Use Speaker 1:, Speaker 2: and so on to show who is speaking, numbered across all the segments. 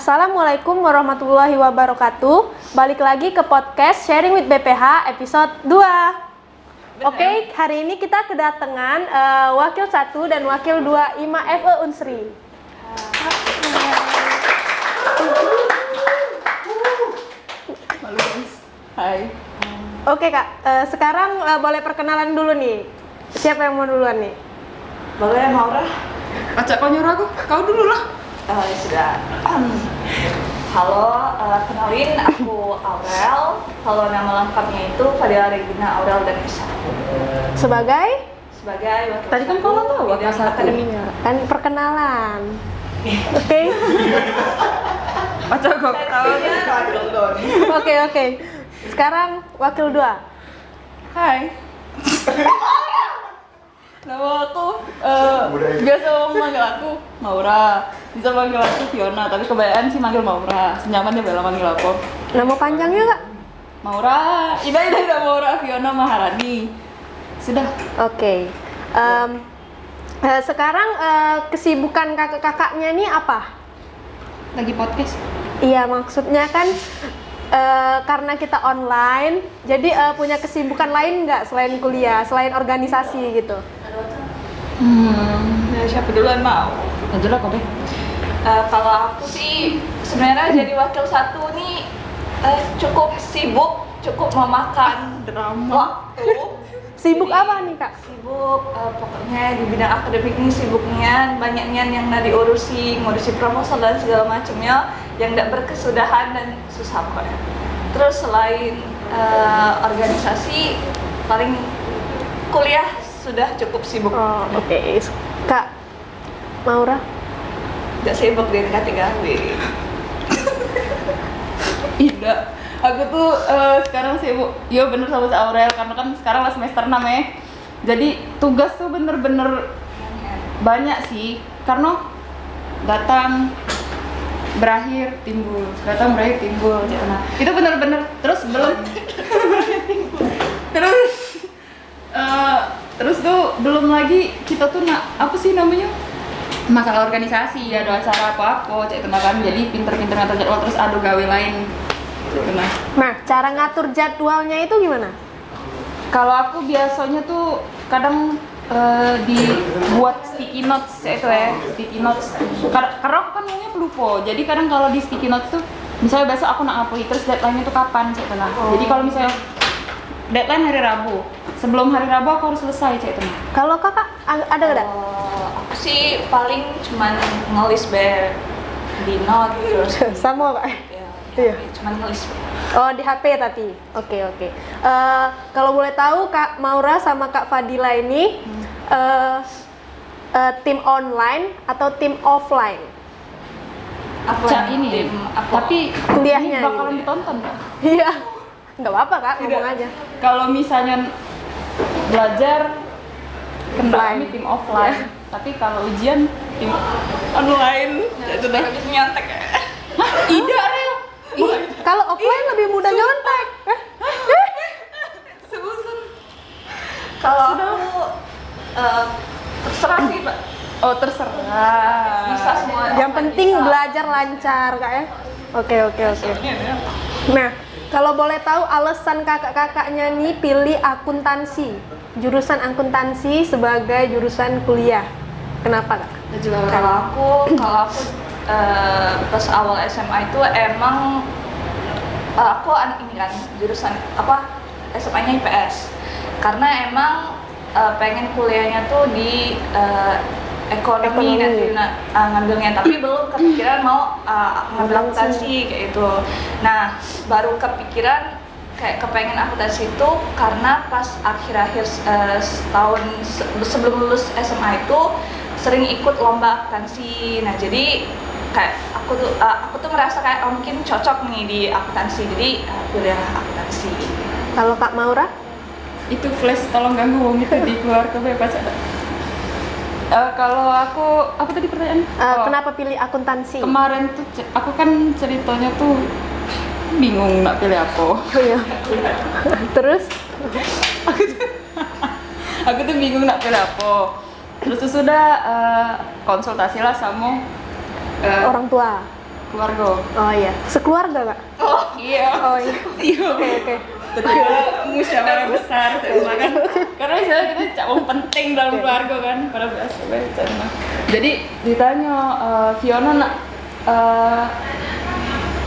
Speaker 1: Assalamualaikum warahmatullahi wabarakatuh. Balik lagi ke podcast Sharing with BPH episode 2. Oke, hari ini kita kedatangan Wakil 1 dan Wakil 2 IMA FE Unsri.
Speaker 2: Halo guys. Hai.
Speaker 1: Oke Kak, sekarang boleh perkenalan dulu nih. Siapa yang mau duluan nih?
Speaker 3: Boleh, Maura?
Speaker 2: Acak kau nyuruh aku? Kau dulu lah.
Speaker 3: Sudah. Halo, kenalin aku Aurel. Kalau nama lengkapnya itu Fadila Regina Aurel Danesa.
Speaker 1: Sebagai
Speaker 3: Sebagai wakil
Speaker 2: Tadi kan kau
Speaker 3: satu
Speaker 2: tahu wakil
Speaker 3: bidang
Speaker 2: satu.
Speaker 3: akademik.
Speaker 1: kan perkenalan. Oke.
Speaker 2: Acak kau tahu.
Speaker 1: Oke. Sekarang Wakil 2.
Speaker 2: Hai. Nama aku biasa orang manggil aku Maura. Bisa manggil aku Fiona, tapi kebanyakan sih manggil Maura. Senyaman dia bela manggil aku.
Speaker 1: Nama panjangnya Kak?
Speaker 2: Maura. Ida Maura Fiona Maharani. Sudah.
Speaker 1: Oke. Sekarang kesibukan kakak-kakaknya ini apa?
Speaker 2: Lagi podcast.
Speaker 1: Iya, maksudnya kan karena kita online, jadi punya kesibukan lain nggak selain kuliah, selain organisasi gitu?
Speaker 3: Ya, siapa duluan mau?
Speaker 2: Lanjut lah kau deh.
Speaker 3: Kalau aku sih sebenarnya jadi wakil satu nih cukup sibuk, cukup memakan
Speaker 2: Drama.
Speaker 3: waktu.
Speaker 1: Sibuk
Speaker 3: Jadi,
Speaker 1: apa nih Kak?
Speaker 3: Sibuk, pokoknya di bidang akademik ini sibuknya banyaknya yang ngurusi proposal dan segala macamnya yang tidak berkesudahan dan susah pokoknya. Terus selain organisasi, paling kuliah sudah cukup sibuk.
Speaker 1: Oh, oke. Kak Maura?
Speaker 3: Gak sibuk di NK3B.
Speaker 2: Tidak, aku tuh sekarang sibuk, iya bener sama si Aurel, karena kan sekarang lah semester 6 ya. Jadi tugas tuh bener-bener banyak sih, karena datang, berakhir, timbul, datang, berakhir, timbul. Nah, itu bener-bener, terus belum, terus tuh belum lagi kita tuh apa sih namanya? Masalah organisasi, ada acara apa-apa, cek kan, jadi pinter-pinter ngatur jadwal, terus ada gawe lain.
Speaker 1: Nah, cara ngatur jadwalnya itu gimana?
Speaker 2: Kalau aku biasanya tuh kadang dibuat sticky notes itu ya, sticky notes. Karena aku kan maunya pelupo, jadi kadang kalau di sticky notes tuh, misalnya besok aku nak ngapain, terus deadline-nya tuh kapan, cek tengah. Jadi kalau misalnya deadline hari Rabu, sebelum hari Rabu aku harus selesai, cek tengah.
Speaker 1: Kalau kakak ada nggak?
Speaker 3: Aku sih paling cuman ngelis di note terus.
Speaker 1: Sama Kak?
Speaker 3: Ya,
Speaker 1: Iya.
Speaker 3: cuman ngelis.
Speaker 1: Oh, di HP tapi. Oke. Kalau boleh tahu Kak Maura sama Kak Fadila ini tim online atau tim offline?
Speaker 3: Apa
Speaker 2: Cak ini, tapi
Speaker 1: Kuliahnya
Speaker 2: ini bakalan
Speaker 1: gitu.
Speaker 2: ditonton nggak?
Speaker 1: Iya. Nggak apa-apa Kak, ngomong aja.
Speaker 2: Kalau misalnya belajar kena
Speaker 1: Offline.
Speaker 2: kami tim offline, tapi kalau ujian tim online.
Speaker 3: Itu udah habis nyontek ya.
Speaker 2: Tidak real.
Speaker 1: Kalau offline lebih mudah nyontek.
Speaker 3: Kalau aku terserah sih, Pak.
Speaker 2: Oh terserah.
Speaker 3: Bisa semua.
Speaker 1: Yang penting belajar lancar Kak ya. Oke. Nah, kalau boleh tahu alasan kakak-kakaknya nih pilih akuntansi, jurusan akuntansi sebagai jurusan kuliah. Kenapa Kak?
Speaker 3: Kalau aku pas awal SMA itu emang aku ini kan jurusan SMA-nya IPS. Karena emang pengen kuliahnya tuh di ekonomi nanti ngambilnya, tapi belum kepikiran mau ngambil akuntansi kayak itu. Nah, baru kepikiran kayak kepengen akuntansi itu karena pas akhir-akhir setahun sebelum lulus SMA itu sering ikut lomba akuntansi. Nah, jadi kayak aku tuh merasa kayak mungkin cocok nih di akuntansi, jadi kuliah akuntansi.
Speaker 1: Kalau Kak Maura?
Speaker 2: Itu flash tolong ganggu wong itu di keluar ke bebas ada. Kalau aku apa tadi pertanyaan?
Speaker 1: Kenapa pilih akuntansi?
Speaker 2: Kemarin tuh aku kan ceritanya tuh bingung nak pilih apa.
Speaker 1: Oh iya. Terus?
Speaker 2: Aku tuh bingung nak pilih apa. Terus sudah konsultasi lah sama
Speaker 1: Orang tua.
Speaker 2: keluarga.
Speaker 1: Oh iya, sekeluarga kak?
Speaker 2: Iya.
Speaker 1: Oh iya.
Speaker 2: Iya.
Speaker 1: Oke.
Speaker 2: Tentunya musyawarah besar cuma kan. Karena misalnya kita cak wong penting dalam keluarga kan, pada biasa baca. Jadi ditanya Fiona nak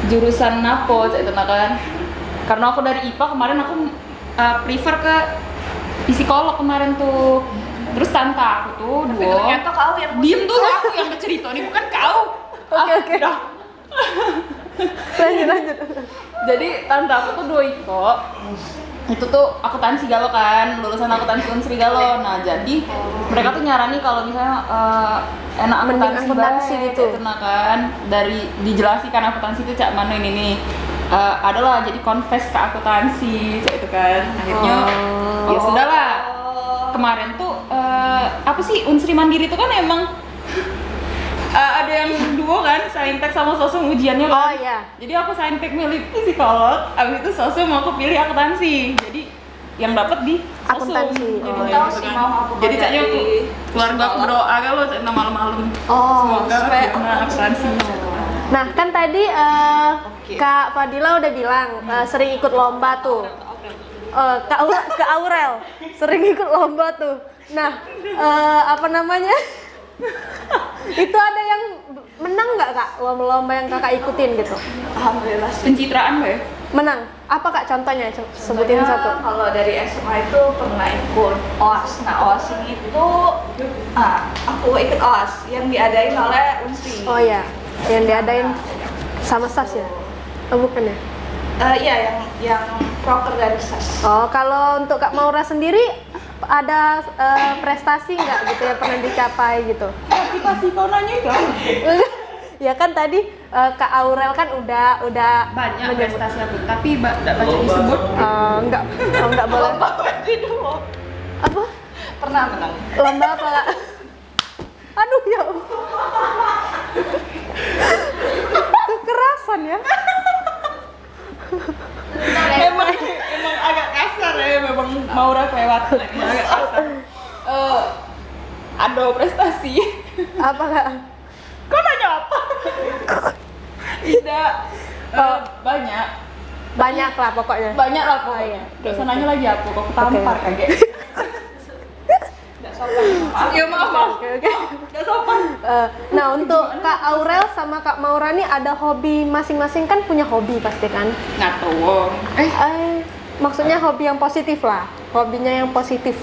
Speaker 2: jurusan apa cak itu kan? Karena aku dari IPA kemarin aku prefer ke psikolog kemarin tuh. Terus tante aku tuh
Speaker 3: Tapi ternyata kau yang
Speaker 2: diem tuh aku yang bercerita nih bukan kau.
Speaker 1: Oke.
Speaker 2: Dah.
Speaker 1: Lanjut.
Speaker 2: Jadi tante aku tuh dua Iko. Itu tuh akuntansi Galo kan, lulusan akuntansi Unsri Galo. Nah, jadi mereka tuh nyarani kalau misalnya enak
Speaker 1: Mending
Speaker 2: akuntansi
Speaker 1: akuntansi
Speaker 2: bae,
Speaker 1: gitu.
Speaker 2: cak, nah kan dari dijelaskan akuntansi itu cak mana ini nih. Adalah jadi confess ke akuntansi cak itu kan. Akhirnya ya sudahlah. Kemarin tuh apa sih Unsri Mandiri itu kan emang ada yang duo kan, saintek sama sosum ujiannya kan.
Speaker 1: Oh iya.
Speaker 2: Jadi aku saintek milih psikolog, abis itu sosum aku pilih akuntansi. Jadi yang dapat di sosum.
Speaker 1: Akuntansi.
Speaker 2: Jadi
Speaker 1: Oh,
Speaker 3: tahu
Speaker 2: gitu
Speaker 3: sih
Speaker 2: kan.
Speaker 3: mau aku
Speaker 2: Jadi
Speaker 3: kerja
Speaker 2: caknya aku
Speaker 3: di
Speaker 2: keluarga aku
Speaker 3: psikolog.
Speaker 2: berdoa kalau caknya malam-malam.
Speaker 3: Oh,
Speaker 2: Semoga
Speaker 3: supaya
Speaker 2: Fiona akuntansi.
Speaker 1: Nah kan tadi Kak Fadila udah bilang sering ikut lomba tuh. Kak Aurel sering ikut lomba tuh. Nah apa namanya? Itu ada yang menang nggak kak lomba-lomba yang kakak ikutin gitu?
Speaker 3: Alhamdulillah sih.
Speaker 2: Pencitraan mbak ya?
Speaker 1: Menang? Apa kak contohnya? Sebutin
Speaker 3: Sebenarnya
Speaker 1: satu.
Speaker 3: Kalau dari SMA itu pernah ikut OAS. Nah, OAS ini itu aku ikut OAS yang diadain oleh Unsri.
Speaker 1: Oh iya, yang diadain sama SAS ya? Oh bukan ya?
Speaker 3: Iya, yang proker dari SAS.
Speaker 1: Oh kalau untuk Kak Maura sendiri ada prestasi nggak gitu ya pernah dicapai gitu?
Speaker 2: Dikasih kau nanya kan?
Speaker 1: Ya kan tadi Kak Aurel kan udah
Speaker 2: Banyak
Speaker 1: menyebut.
Speaker 2: prestasi aku, tapi tidak banyak disebut.
Speaker 1: Enggak boleh.
Speaker 3: Lomba baju dulu.
Speaker 1: Apa?
Speaker 3: Pernah menang.
Speaker 1: Lomba apa kak? Aduh ya Allah. Kekerasan ya.
Speaker 2: emang agak kasar ya, memang Maura kelewat emang agak kasar. Ada prestasi.
Speaker 1: Apa kak?
Speaker 2: Kau nanya apa? Tidak. Banyak.
Speaker 1: Banyak lah pokoknya.
Speaker 2: Banyak lah
Speaker 1: Oh, iya.
Speaker 2: Gak usah nanya lagi apa, kok tampar kaget.
Speaker 3: Nggak sopan. Maaf.
Speaker 2: Ya maaf.
Speaker 1: Oke.
Speaker 2: Gak sopan.
Speaker 1: Nah untuk Kak Aurel sama Kak Maura nih ada hobi masing-masing kan punya hobi pasti kan?
Speaker 2: Nggak tahu.
Speaker 1: Maksudnya hobi yang positif lah. Hobinya yang positif.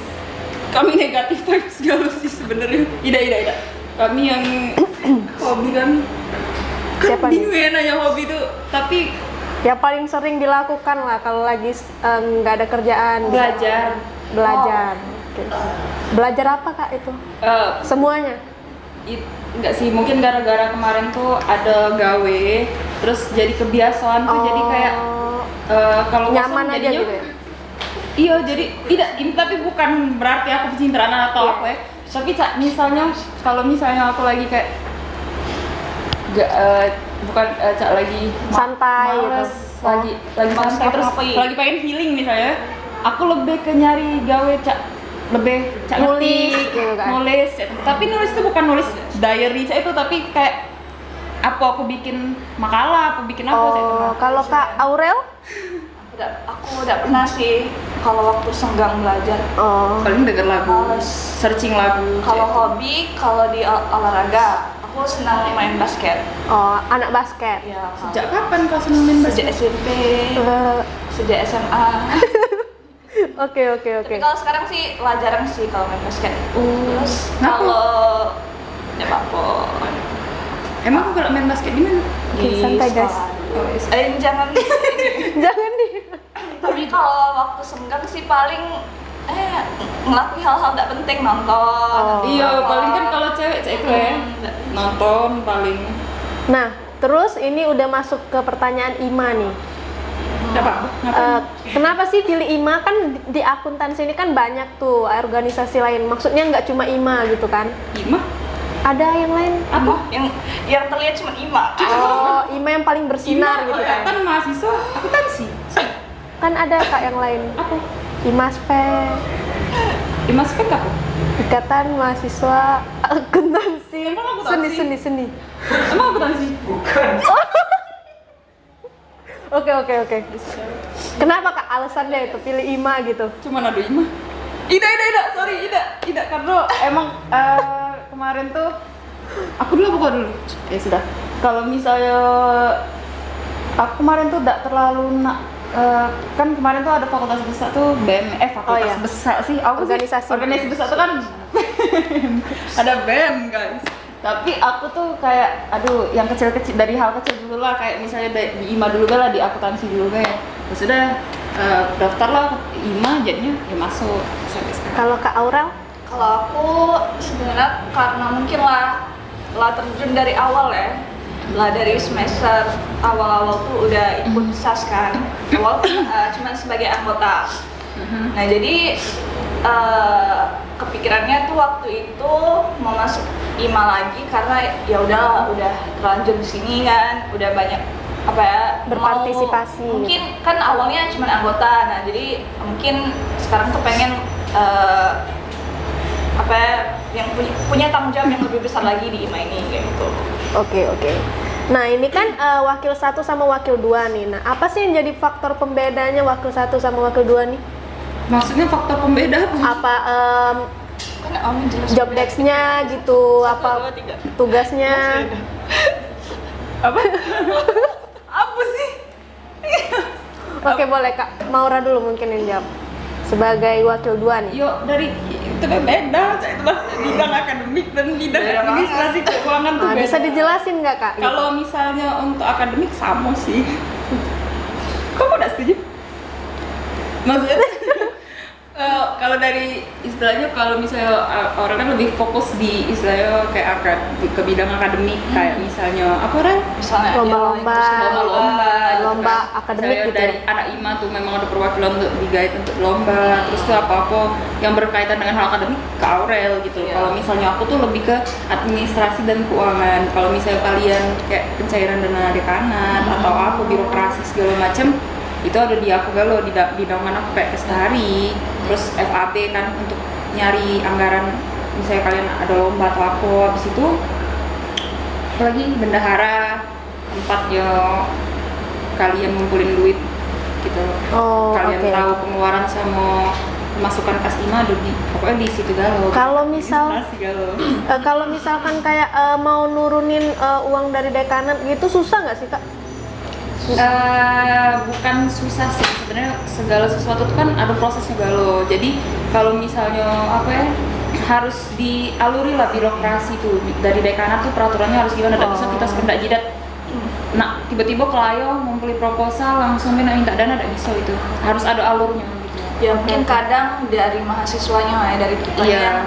Speaker 2: Kami negatif vibes galau sih sebenarnya. Tidak. Kami yang hobi kami.
Speaker 1: Siapa nih?
Speaker 2: Bingung ya nanya hobi tuh, tapi
Speaker 1: Yang paling sering dilakukan lah kalau lagi nggak ada kerjaan.
Speaker 2: belajar.
Speaker 1: Belajar. Oke. Belajar apa kak itu? Semuanya.
Speaker 2: Enggak sih, mungkin gara-gara kemarin tuh ada gawe, terus jadi kebiasaan tuh jadi kayak kalau
Speaker 1: nyaman
Speaker 2: kosong
Speaker 1: aja
Speaker 2: jadinya-
Speaker 1: gitu ya?
Speaker 2: Iya, jadi tidak ini tapi bukan berarti aku pencitraan atau
Speaker 1: Iya.
Speaker 2: apa ya. Tapi misalnya kalau misalnya aku lagi kayak bukan cak lagi
Speaker 1: Santai
Speaker 2: males,
Speaker 1: gitu.
Speaker 2: lagi
Speaker 3: Males
Speaker 2: santai terus
Speaker 3: ngapain?
Speaker 2: lagi pengen healing misalnya. Aku lebih ke nyari gawe lebih
Speaker 1: Nulis
Speaker 2: ngetik,
Speaker 1: gitu kan?
Speaker 2: nulis. Tapi nulis itu bukan nulis diary itu, tapi kayak aku bikin makalah, aku bikin apa itu.
Speaker 1: Oh, kalau Kak Aurel?
Speaker 3: Aku udah pernah sih kalau waktu senggang belajar.
Speaker 1: Oh.
Speaker 2: Paling denger lagu,
Speaker 3: Males.
Speaker 2: searching lagu.
Speaker 3: Kalau hobi, kalau di olahraga, aku senang main basket.
Speaker 1: Oh, anak basket.
Speaker 3: Ya,
Speaker 2: Sejak kapan kau seneng main
Speaker 3: sejak
Speaker 2: basket?
Speaker 3: SMP,
Speaker 1: Eh,
Speaker 3: sejak SMA.
Speaker 1: Oke.
Speaker 3: Tapi kalau sekarang sih jarang sih kalau main basket. Terus
Speaker 2: Kenapa?
Speaker 3: kalau ya apa?
Speaker 2: Emang kau kalau main basket di mana?
Speaker 1: Oke, santai, guys.
Speaker 3: sekolah.
Speaker 2: Oh, yes.
Speaker 1: Jangan
Speaker 3: Jangan.
Speaker 1: di.
Speaker 3: Tapi kalau waktu senggang sih paling ngelakuin hal-hal tidak penting, nonton.
Speaker 1: Oh.
Speaker 2: Iya,
Speaker 3: apa.
Speaker 2: paling kan kalau cewek itu ya nonton paling.
Speaker 1: Nah, terus ini udah masuk ke pertanyaan Ima nih.
Speaker 2: Apa?
Speaker 1: Kenapa sih pilih IMA? Kan di akuntansi ini kan banyak tuh organisasi lain. Maksudnya nggak cuma IMA gitu kan?
Speaker 2: Ima?
Speaker 1: Ada yang lain?
Speaker 2: Apa?
Speaker 3: Yang terlihat cuma IMA.
Speaker 1: Oh, IMA yang paling bersinar gitu kan?
Speaker 2: Kan mahasiswa akuntansi.
Speaker 1: Kan ada kak yang lain.
Speaker 2: Apa?
Speaker 1: IMA SPE.
Speaker 2: IMA spek apa?
Speaker 1: Ikatan Mahasiswa Akuntansi.
Speaker 2: Emang akuntansi?
Speaker 1: Seni.
Speaker 2: Emang akuntansi?
Speaker 1: Oke. Kenapa Kak alasannya itu pilih IMA gitu?
Speaker 2: Cuman ada IMA. Ida, sorry Ida karena emang kemarin tuh aku dulu. Ya sudah. Kalau misalnya aku kemarin tuh tidak terlalu kan kemarin tuh ada fakultas besar tuh fakultas besar sih. Organisasi besar tuh kan ada BEM guys. Tapi aku tuh kayak yang kecil-kecil, dari hal kecil dulu lah, kayak misalnya di IMA dulu lah, di akuntansi dulu ya. Terus udah daftar lah ke IMA, jadinya ya masuk sampai sekarang.
Speaker 1: Kalau Kak Aurel?
Speaker 3: Kalau aku sebenarnya karena mungkin lah terjun dari awal ya, dari semester awal-awal tuh udah ikut SAS kan. Awal cuma sebagai anggota. Nah jadi kepikirannya tuh waktu itu mau masuk IMA lagi karena ya udah terlanjur di sini kan, udah banyak
Speaker 1: berpartisipasi.
Speaker 3: Mungkin kan awalnya cuma anggota, nah jadi mungkin sekarang tuh pengen yang punya tanggung jawab yang lebih besar lagi di IMA ini kayak gitu.
Speaker 1: Oke. Nah ini kan wakil 1 sama wakil 2 nih. Nah apa sih yang jadi faktor pembedanya wakil 1 sama wakil 2 nih?
Speaker 2: Maksudnya faktor pembeda apa?
Speaker 1: Job desk-nya gitu, tugasnya?
Speaker 2: Apa? Apa sih?
Speaker 1: Oke, boleh Kak Maura dulu mungkin yang jawab sebagai wakil 2 nih.
Speaker 2: Yuk, dari itu kan beda, itulah bidang akademik dan bidang administrasi keuangan tuh beda.
Speaker 1: Bisa dijelasin nggak Kak?
Speaker 2: Kalau misalnya untuk akademik sama sih. Kamu udah setuju? Maksudnya kalau dari istilahnya, kalau misalnya orang kan lebih fokus di istilahnya kayak ke bidang akademik, kayak misalnya apa Ren?
Speaker 3: Misalnya
Speaker 1: lomba akademik gitu.
Speaker 2: Dari anak IMA tuh memang ada perwakilan untuk digait untuk lomba, terus tuh apa yang berkaitan dengan hal akademik ke Aurel gitu. Kalau misalnya aku tuh lebih ke administrasi dan keuangan. Kalau misalnya kalian kayak pencairan dana dekanat atau apa birokrasi segala macam, itu ada di aku galau di naungan aku kayak Kestari, terus FAB kan untuk nyari anggaran misalnya kalian ada lomba atau apa. Habis itu lagi bendahara, tempatnya kalian ngumpulin duit gitu. Kalian tahu pengeluaran sama masukan kas IMA ada di pokoknya di situ galau.
Speaker 1: Kalau misalkan kayak mau nurunin uang dari dekanat gitu susah nggak sih Kak?
Speaker 2: Bukan susah sih, sebenarnya segala sesuatu itu kan ada prosesnya galau. Jadi kalau misalnya harus dialuri lah birokrasi tuh dari dekanat tuh peraturannya harus gimana, dan bisa kita sependak jidat. Nah tiba-tiba klien ngumpulin proposal langsung minta dana, tidak bisa, itu harus ada alurnya gitu.
Speaker 3: Ya mungkin kadang dari mahasiswanya dari kita yang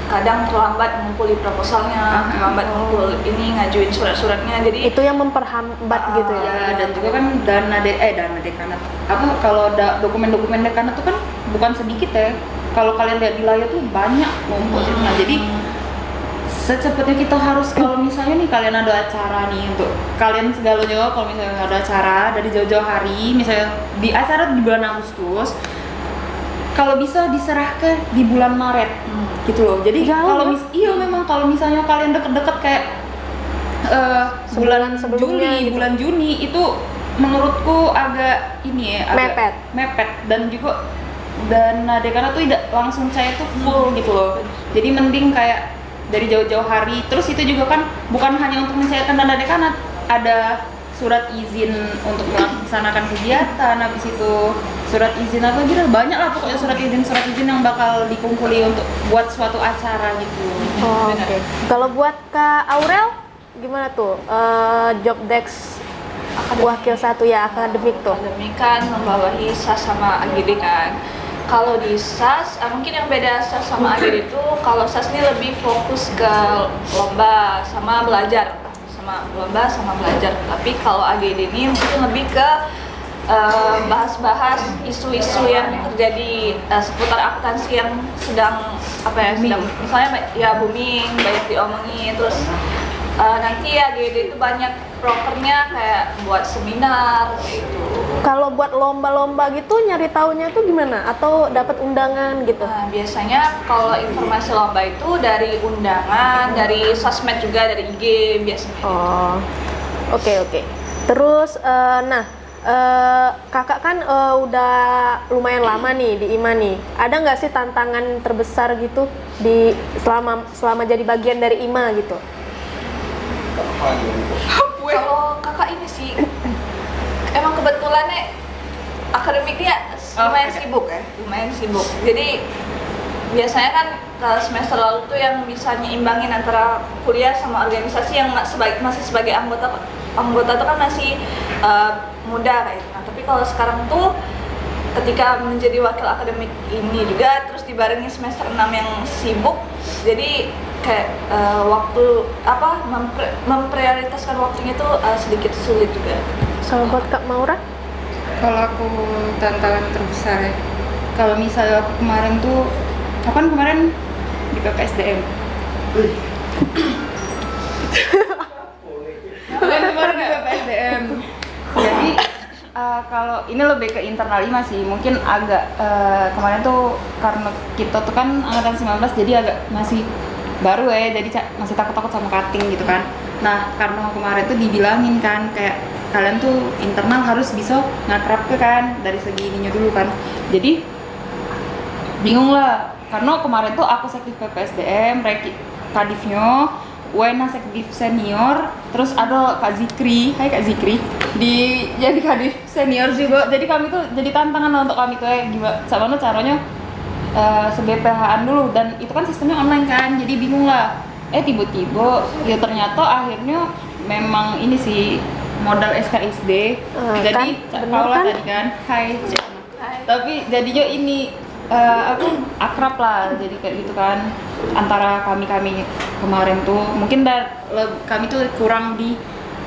Speaker 3: kadang terlambat mengumpuli proposalnya, terlambat ngajuin surat-suratnya, jadi
Speaker 1: itu yang memperhambat gitu ya.
Speaker 2: Dan juga kan dana dekanat kalau dokumen-dokumen dekanat tuh kan bukan sedikit ya. Kalau kalian lihat di layar tuh banyak ngumpul. Nah jadi secepatnya kita harus, kalau misalnya nih kalian ada acara nih untuk kalian segalanya, kalau misalnya ada acara dari jauh-jauh hari, misalnya di acara di bulan Agustus, kalau bisa diserahkan di bulan Maret gitu loh. Jadi memang kalau misalnya kalian deket-deket kayak bulan Juni itu menurutku agak mepet dan juga dana dekanat tuh tidak langsung cair tuh full gitu loh. Jadi mending kayak dari jauh-jauh hari. Terus itu juga kan bukan hanya untuk mencairkan dana dekanat, ada surat izin untuk melaksanakan kegiatan, habis itu surat izin apa gitu, banyak lah pokoknya surat izin yang bakal dikumpuli untuk buat suatu acara gitu.
Speaker 1: Oke. Kalau buat Kak Aurel gimana tuh job desk wakil 1 ya akademik tuh?
Speaker 3: Akademik kan membawahi SAS sama AGD kan. Kalau di SAS mungkin yang beda SAS sama AGD itu, kalau SAS ini lebih fokus ke lomba sama belajar. Tapi kalau AGD ini mungkin lebih ke bahas-bahas isu-isu yang terjadi seputar akuntansi yang sedang misalnya ya booming, banyak diomongin, terus nanti ya GD itu banyak prokernya kayak buat seminar gitu.
Speaker 1: Kalau buat lomba-lomba gitu nyari taunya tuh gimana? Atau dapat undangan gitu?
Speaker 3: Nah, biasanya kalau informasi lomba itu dari undangan, dari sosmed juga, dari IG biasanya.
Speaker 1: Oh, oke. Terus, kakak kan udah lumayan lama nih di IMA nih. Ada nggak sih tantangan terbesar gitu di selama jadi bagian dari IMA gitu?
Speaker 3: Kalau kakak ini sih, emang kebetulannya akademiknya lumayan sibuk. Jadi biasanya kan semester lalu tuh yang bisa nyimbangin antara kuliah sama organisasi yang masih sebagai anggota tuh kan masih muda kayak gitu. Nah, tapi kalau sekarang tuh ketika menjadi wakil akademik ini juga terus dibarengi semester 6 yang sibuk, jadi kayak memprioritaskan waktunya tuh sedikit sulit juga.
Speaker 1: Kalau buat Kak Maura?
Speaker 2: Kalau aku tantangan terbesar ya, kalau misalnya aku kemarin tuh, kemarin di PPSDM. Kemarin di PPSDM. Jadi kalau ini lebih ke internal IMA sih, mungkin agak kemarin tuh karena kita tuh kan angkatan 19 jadi agak masih baru ya, jadi masih takut-takut sama cutting gitu kan. Nah, karena kemarin tuh dibilangin kan kayak kalian tuh internal harus bisa ngakrab ke kan dari segi ininya dulu kan. Jadi bingung lah, karena kemarin tuh aku sektif PPSDM, Reki Kadifnya, Wena sektif senior, terus ada Kak Zikri, hai Kak Zikri, jadi Kadif senior juga. Jadi kami tuh jadi tantangan lah untuk kami tuh gimana caranya se-BPH-an dulu, dan itu kan sistemnya online kan, jadi bingung lah. Tiba-tiba ya ternyata akhirnya memang ini sih modal SKSD. Jadi Paula tadi kan, hai. Tapi jadinya ini akrab lah, jadi kayak gitu kan antara kami kemarin tuh mungkin kami tuh kurang di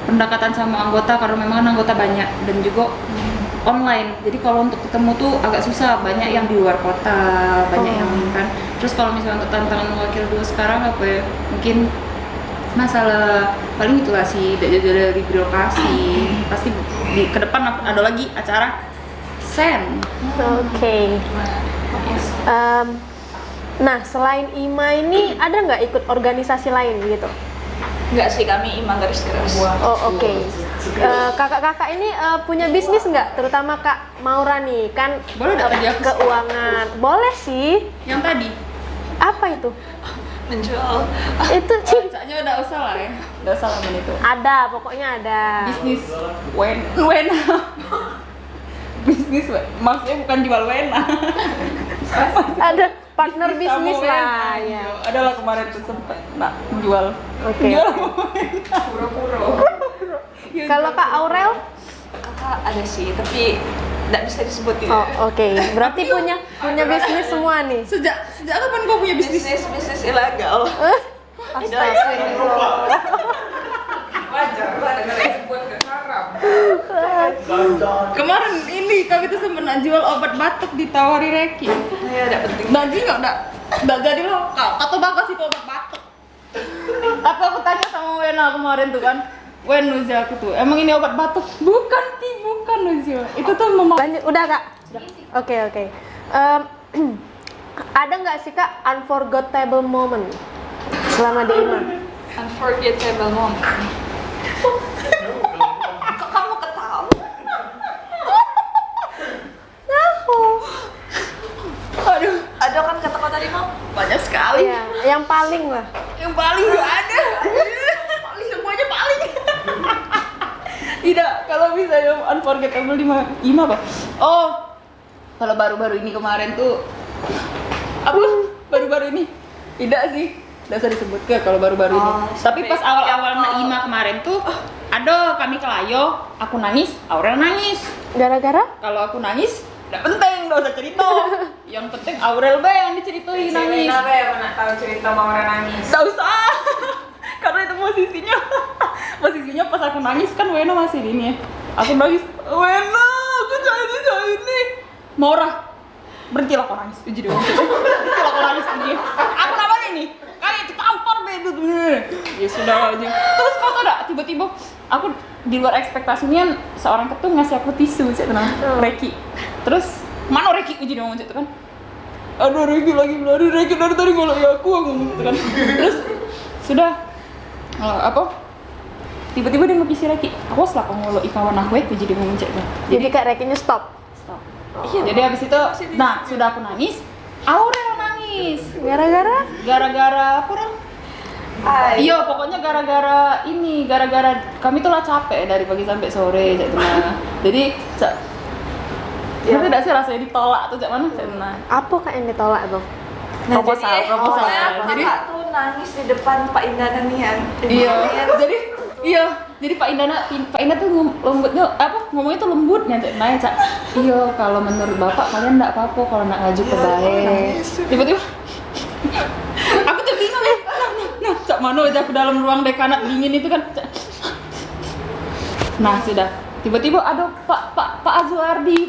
Speaker 2: pendekatan sama anggota karena memang anggota banyak dan juga online, jadi kalau untuk ketemu tuh agak susah, banyak yang di luar kota, banyak yang ini kan. Terus kalau misalnya untuk tantangan wakil dua sekarang apa ya, mungkin masalah paling itulah sih dari birokrasi. Pasti ke depan ada lagi acara sen.
Speaker 1: Oke. Nah, selain IMA ini ada nggak ikut organisasi lain gitu?
Speaker 3: Enggak sih, kami IMA garis keras.
Speaker 1: Oh, oke. Kakak-kakak ini punya bisnis nggak? Terutama Kak Maura nih, kan
Speaker 2: Boleh nggak tadi aku
Speaker 1: keuangan. Boleh sih.
Speaker 2: Yang tadi
Speaker 1: Apa itu?
Speaker 3: Menjual.
Speaker 1: Itu sih
Speaker 2: caknya udah usah lah ya, udah usah lah itu
Speaker 1: ada, pokoknya ada.
Speaker 2: bisnis wena bisnis maksudnya bukan jual wena.
Speaker 1: Ada partner
Speaker 2: Bisnis
Speaker 1: bisnis
Speaker 2: sama
Speaker 1: lah
Speaker 2: wena.
Speaker 1: ya.
Speaker 2: Ada lah kemarin tuh sempet jual
Speaker 1: Oke.
Speaker 2: jual wena pura-pura.
Speaker 1: Kalau Kak Aurel?
Speaker 3: Kakak ada sih, tapi nggak bisa disebutin.
Speaker 1: Oh, oke. Berarti punya bisnis semua nih.
Speaker 2: Sejak kapan kau punya bisnis?
Speaker 3: bisnis ilegal.
Speaker 1: Astagfirullah.
Speaker 2: Wajar lah dengan disebut ke haram. Kemarin ini kami tuh sempat nak jual obat batuk ditawari Reki.
Speaker 3: Ya, tidak penting.
Speaker 2: Nggak jadi loh. Kata bagus itu obat batuk. Tapi aku tanya sama Wena kemarin tuh kan, Wen Nuzia aku tuh, emang ini obat batuk? Bukan Nuzia. Itu tuh
Speaker 1: Lanjut, udah Kak? Oke. Ada nggak sih Kak unforgettable moment selama di IMA?
Speaker 3: Unforgettable moment. Kok kamu ketawa?
Speaker 2: Aduh,
Speaker 3: Ada kan kata-kata tadi mau?
Speaker 2: banyak sekali.
Speaker 1: Iya, yang paling lah.
Speaker 2: Yang paling gak ada. Semuanya paling. Tidak, kalau misalnya unforgettable di IMA apa? Oh, kalau baru-baru ini kemarin tuh apa? Baru-baru ini? Tidak sih, tidak usah disebut ke kalau baru-baru ini. Tapi pas awal-awal IMA kemarin tuh, aduh kami kelayo, aku nangis, Aurel nangis.
Speaker 1: Gara-gara?
Speaker 2: Kalau aku nangis, tidak penting, nggak usah cerita. Yang penting Aurel be yang diceritain nangis.
Speaker 4: Mana tahu cerita mau orang nangis.
Speaker 2: Nggak usah, karena itu posisinya pas aku nangis kan Wena masih di ini ya. Aku nangis, Wena, aku jangan ini. Maura, berhentilah kau nangis, jadi berhentilah kau nangis ini. Aku namanya nih, kayak ditampar be itu. Ya sudah aja. Terus tiba-tiba aku di luar ekspektasinya seorang ketum ngasih aku tisu cek tenang Reki. Terus mana Reki uji ngomong cek kan? Aduh Reki lagi aduh Reki dari tadi ngolok ya aku ngomong gitu kan. Terus sudah tiba-tiba dia ngepisi Reki. Awas lah kau ngolok kawan aku uji dia ngomong cek kan.
Speaker 1: Jadi Kak Rekinya stop.
Speaker 2: Iya, jadi habis itu, nah sudah aku nangis, Aurel nangis.
Speaker 1: Gara-gara
Speaker 2: Apa dong? Iya, pokoknya gara-gara kami tuh lah capek dari pagi sampai sore, cak Tuna. Jadi, tidak sih rasanya ditolak tuh cak mana, cak Tuna.
Speaker 1: apa Kak yang ditolak tuh?
Speaker 2: Proposal.
Speaker 3: Jadi kakak tuh nangis di depan Pak Indana nih yang
Speaker 2: Jadi Pak Indana tuh ngomongnya tuh lembut nih cak Tuna, cak. Iya, kalau menurut Bapak kalian enggak apa-apa kalau nak ngaju ke baik. Tiba-tiba aku tuh bingung ya. Nah, cak Mano aja aku dalam ruang dekanat dingin itu kan. Cak. Nah, sudah. Tiba-tiba ada Pak Azwardi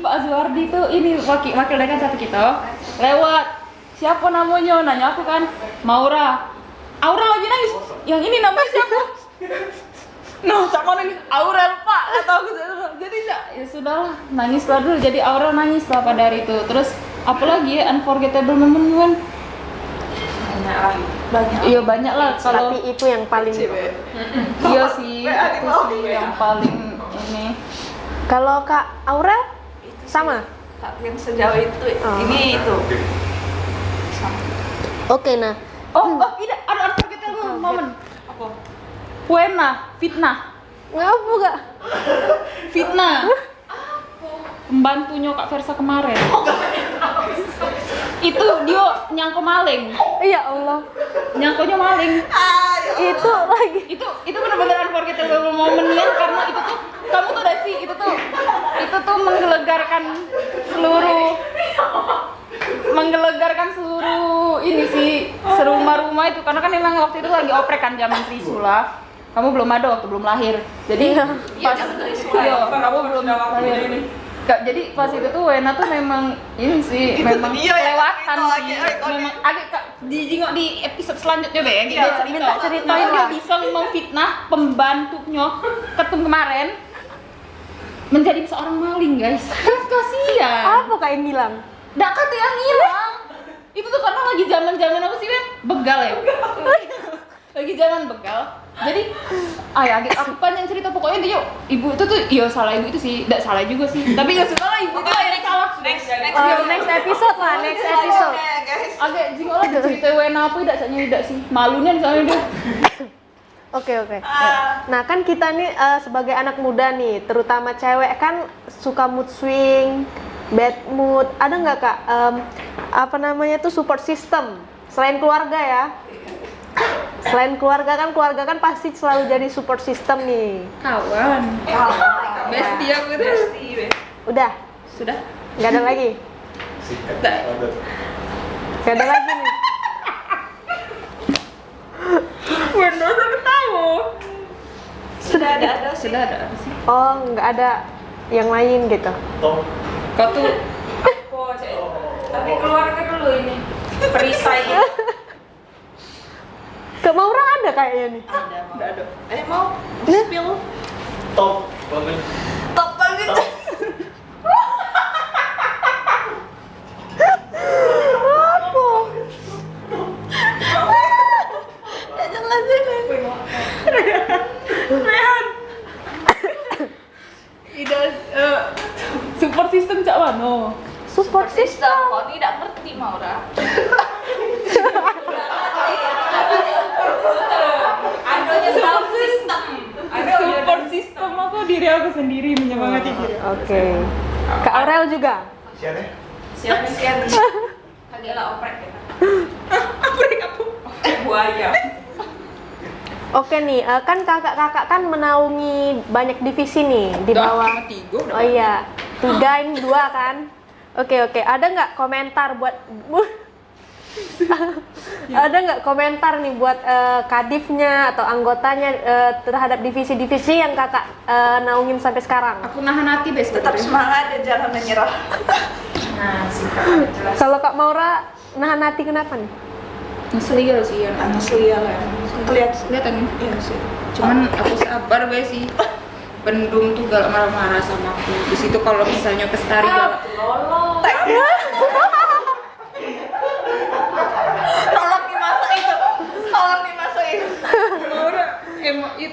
Speaker 2: tuh ini wakil dekan satu kita lewat. Siapa namanya? Nanya aku kan. Aura lagi nangis. Yang ini namanya siapa? No, cak Mano ini Aurel Pak atau aku. Jadi ya sudahlah, nangislah dulu. Jadi Aurel nangis lah pada hari itu. Terus apalagi ya unforgettable moment kan? Iya banyak lah kalau
Speaker 1: Tapi itu yang paling
Speaker 2: iya sih itu sih yang paling ini.
Speaker 1: Kalau Kak Aurel sama?
Speaker 3: yang sejauh itu ini itu
Speaker 1: Oke, nah.
Speaker 2: Ini ada unforgettable moment. Apa? Fitnah.
Speaker 1: Ngapa Kak?
Speaker 2: Fitnah. Pembantunya Kak Versa kemarin. Itu dia nyangko maling.
Speaker 1: Ya Allah.
Speaker 2: Nyangkonya maling.
Speaker 1: Itu lagi.
Speaker 2: Itu benar-benar unforgettable moment ya, karena itu tuh kamu tuh udah sih itu tuh menggelegarkan seluruh ini sih serumah-rumah itu, karena kan memang waktu itu lagi oprek kan zaman Trisula. Kamu belum ada waktu belum lahir. Jadi pas kamu belum lahir. Jadi pas itu tuh Wena tuh memang ini sih memang kelewatan sih. Memang agak dijingok di episode selanjutnya deh. Dia
Speaker 1: minta ceritain
Speaker 2: dia
Speaker 1: lah.
Speaker 2: bisa memfitnah pembantunya ketum kemarin menjadi seorang maling, guys. Kan kasihan.
Speaker 1: Apa Kak yang hilang?
Speaker 2: Nggak kata yang hilang. Itu tuh karena lagi zaman apa sih, Ben? Begal ya. Lagi zaman begal. Jadi aku kan yang cerita pokoknya dia ibu itu tuh salah ibu itu sih, enggak salah juga sih. Tapi ya salah ibu tuh yang salah.
Speaker 3: next
Speaker 1: Next episode.
Speaker 2: Agak jingol lah cerita Wena apa tidak sih. Malunya soalnya dia.
Speaker 1: Oke. Nah kan kita nih sebagai anak muda nih, terutama cewek kan suka mood swing, bad mood. Ada nggak Kak apa namanya tuh support system selain keluarga ya? Selain keluarga kan pasti selalu jadi support system nih.
Speaker 2: Kawan. Bestie aku itu.
Speaker 1: Udah?
Speaker 2: Sudah.
Speaker 1: Nggak ada lagi? Nggak ada lagi nih.
Speaker 2: Benar aku tahu.
Speaker 3: sudah ada
Speaker 2: sih.
Speaker 1: Oh, nggak ada yang lain gitu.
Speaker 2: Kau tuh
Speaker 4: Tapi keluarga dulu ini. Perisai.
Speaker 1: Kak Maura ada kayaknya nih.
Speaker 2: enggak ada.
Speaker 3: mau spill
Speaker 5: Top banget.
Speaker 1: Apa?
Speaker 2: Support system cak mano.
Speaker 1: Support system.
Speaker 3: kau tidak ngerti Maura
Speaker 4: Adanya sound system.
Speaker 2: Support system aku diri aku sendiri menyemangati diri.
Speaker 1: Oke. Kak Aurel juga.
Speaker 3: siapa kagak lah oprek kita
Speaker 4: Buaya.
Speaker 1: Oke nih, kan kakak-kakak kan menaungi banyak divisi nih di bawah. Oh iya, 3 ini 2 kan. Oke, ada nggak komentar buat ada nggak komentar nih buat kadifnya atau anggotanya terhadap divisi-divisi yang kakak naungin sampai sekarang?
Speaker 2: Aku nahan hati
Speaker 3: tetap semangat dan jangan menyerah
Speaker 4: Nah, sikapnya jelas.
Speaker 1: Kalau Kak Maura nahan hati kenapa nih?
Speaker 2: Ngeselin sih ya.
Speaker 3: Asli ya lah.
Speaker 2: Kelihatan nih.
Speaker 3: Iya sih.
Speaker 2: Cuman aku sabar be sih. Pendum tuh galak marah-marah sama aku. Di situ kalau misalnya Kestari galak.
Speaker 3: Tolong dimasukin.
Speaker 2: Laura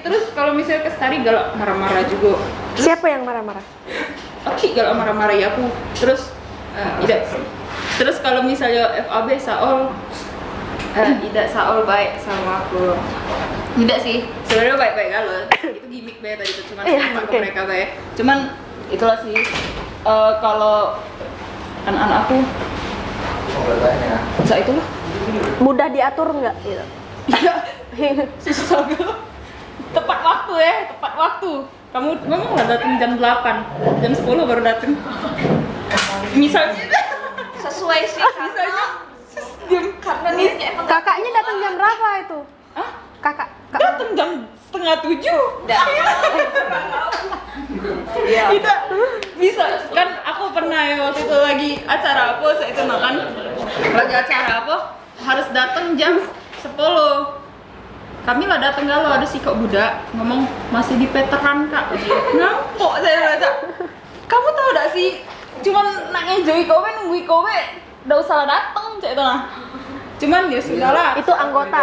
Speaker 2: terus kalau misalnya Kestari galak marah-marah juga.
Speaker 1: Siapa yang marah-marah?
Speaker 2: Aki galak marah-marah ya aku. Terus tidak. Terus kalau misalnya FAB Saul tidak Saul baik sama aku. Tidak sih, sebenarnya baik-baik kalau itu gimmick baik tadi itu cuman
Speaker 1: Iya,
Speaker 2: ke mereka baik. Cuman itulah sih kalau anak-anak aku saat itulah
Speaker 1: Mudah diatur nggak? Gitu.
Speaker 2: susah banget. Tepat waktu. Kamu memang lah datang jam 8, jam 10 baru datang. Misalnya
Speaker 3: Sesuai sih karena niatnya emang
Speaker 1: Kakaknya datang jam berapa itu?
Speaker 2: Hah?
Speaker 1: Kakak.
Speaker 2: Datang jam 6:30.
Speaker 3: Iya.
Speaker 2: Kita bisa kan aku pernah ya waktu itu lagi acara apa saya itu makan lagi acara apa harus datang jam 10. Kami lah datang galau ada si kak budak ngomong masih di veteran kak ngampok saya baca. Kamu tahu gak sih cuman nak enjoy kowe nunggu kowe udah usah datang cak itu lah. Cuman ya sudahlah
Speaker 1: Itu anggota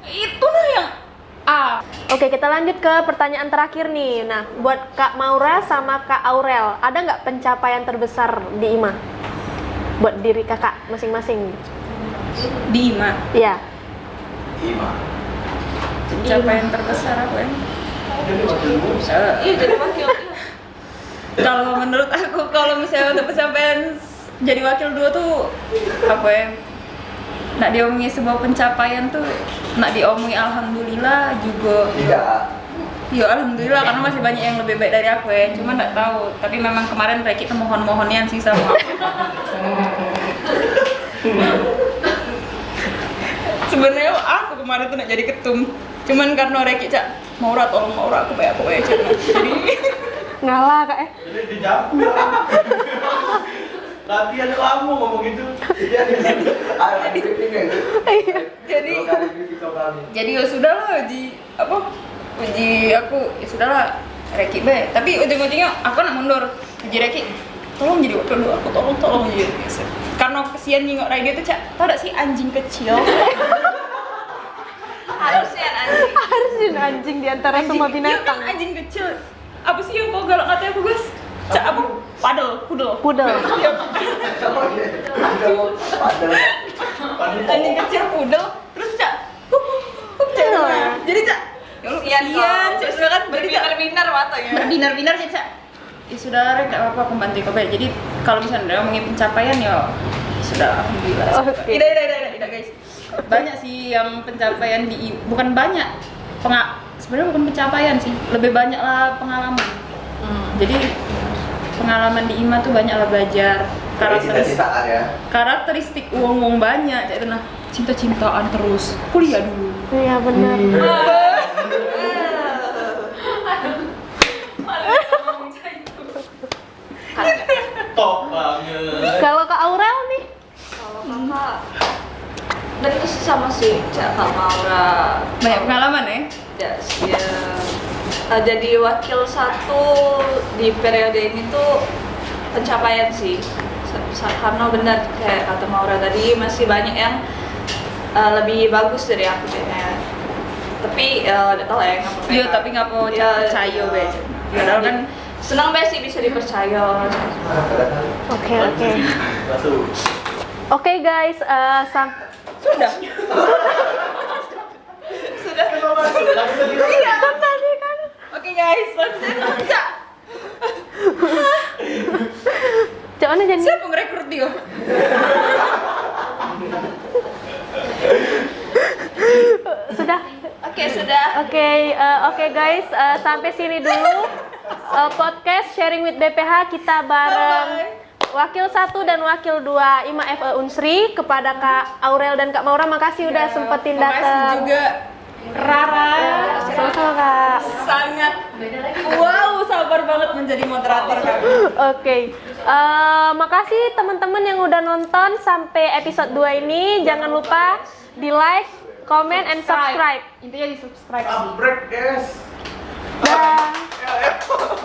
Speaker 2: itu nah yang
Speaker 1: Oke, kita lanjut ke pertanyaan terakhir nih. Nah, buat Kak Maura sama Kak Aurel, ada nggak pencapaian terbesar di IMA? Buat diri kakak masing-masing.
Speaker 2: di IMA
Speaker 1: Iya.
Speaker 2: pencapaian terbesar apa ya?
Speaker 3: iya jadi wakil.
Speaker 2: Kalau menurut aku kalau misalnya untuk pencapaian jadi wakil 2 tuh apa ya? Nak diomongi sebuah pencapaian tuh nak diomongi alhamdulillah juga. Ya alhamdulillah karena masih banyak yang lebih baik dari aku ya. Cuma nggak tahu. Tapi memang kemarin Reki tuh mohon-mohonian sih sama aku. Sebenarnya aku kemarin tuh nak jadi ketum. Cuman karena Reki cak Maura tolong Maura aku bayar pokoknya cak. Jadi
Speaker 1: Ngalah kak
Speaker 5: Jadi dijawab. Latihan lama ngomong itu.
Speaker 2: jadi ya sudahlah uji apa uji aku ya sudahlah Reki be tapi ujung-ujungnya aku nak mundur uji Reki tolong jadi wakil 2 aku tolong jadi karena kesian nengok Regi itu cak tau gak sih anjing kecil
Speaker 3: Harusnya anjing.
Speaker 1: Harusnya anjing di antara semua
Speaker 2: iya
Speaker 1: binatang.
Speaker 2: kan, anjing kecil apa sih yang kau galak katanya aku guys cak apa pudel
Speaker 1: Pudel.
Speaker 2: anjing kecil pudel terus cak jadi cak ya Allah
Speaker 3: Kasian
Speaker 2: kesian
Speaker 3: kok.
Speaker 2: cak sudah kan jadi cak
Speaker 3: Berbinar matanya.
Speaker 2: berbinar-binar ya cak ya sudah Rek gak apa-apa aku bantu kau jadi kalau misalnya udah ngomongin pencapaian ya sudah alhamdulillah
Speaker 1: Oke.
Speaker 2: tidak guys banyak sih yang pencapaian di bukan banyak sebenarnya bukan pencapaian sih lebih banyak lah pengalaman jadi pengalaman di IMA tuh banyak lah belajar karakteristik uang banyak jadi nah cinta-cintaan terus kuliah dulu
Speaker 1: Iya benar.
Speaker 5: Top banget.
Speaker 1: Kalau Kak Aurel nih,
Speaker 3: Kalau kakak dan itu sih sama sih Kak Maura.
Speaker 2: banyak pengalaman ya
Speaker 3: Ya, jadi wakil 1 di periode ini tuh pencapaian sih karena benar kayak kata Maura tadi masih banyak yang lebih bagus dari aku kayaknya tapi udah tau ya nggak
Speaker 2: iya tapi nggak mau percaya be padahal kan
Speaker 3: senang be sih bisa dipercaya.
Speaker 1: oke.
Speaker 5: Masuk.
Speaker 1: Oke guys,
Speaker 2: sudah
Speaker 5: Iya.
Speaker 1: tadi kan.
Speaker 2: oke guys langsung cak
Speaker 1: Cak mana jadi?
Speaker 2: siapa merekrut dia
Speaker 1: Sudah.
Speaker 3: Oke sudah.
Speaker 1: Oke guys, sampai sini dulu podcast sharing with BPH kita bareng Wakil 1 dan Wakil 2 IMA FE Unsri. Kepada Kak Aurel dan Kak Maura makasih udah sempetin
Speaker 2: makasih
Speaker 1: datang.
Speaker 2: juga Rara
Speaker 1: Sama-sama Kak.
Speaker 2: sangat wow sabar banget menjadi moderator kami.
Speaker 1: Oke, makasih teman-teman yang udah nonton sampai episode 2 ini. Jangan lupa di like, comment, and subscribe.
Speaker 2: Intinya di subscribe sih.
Speaker 5: Break, guys.
Speaker 1: Dah.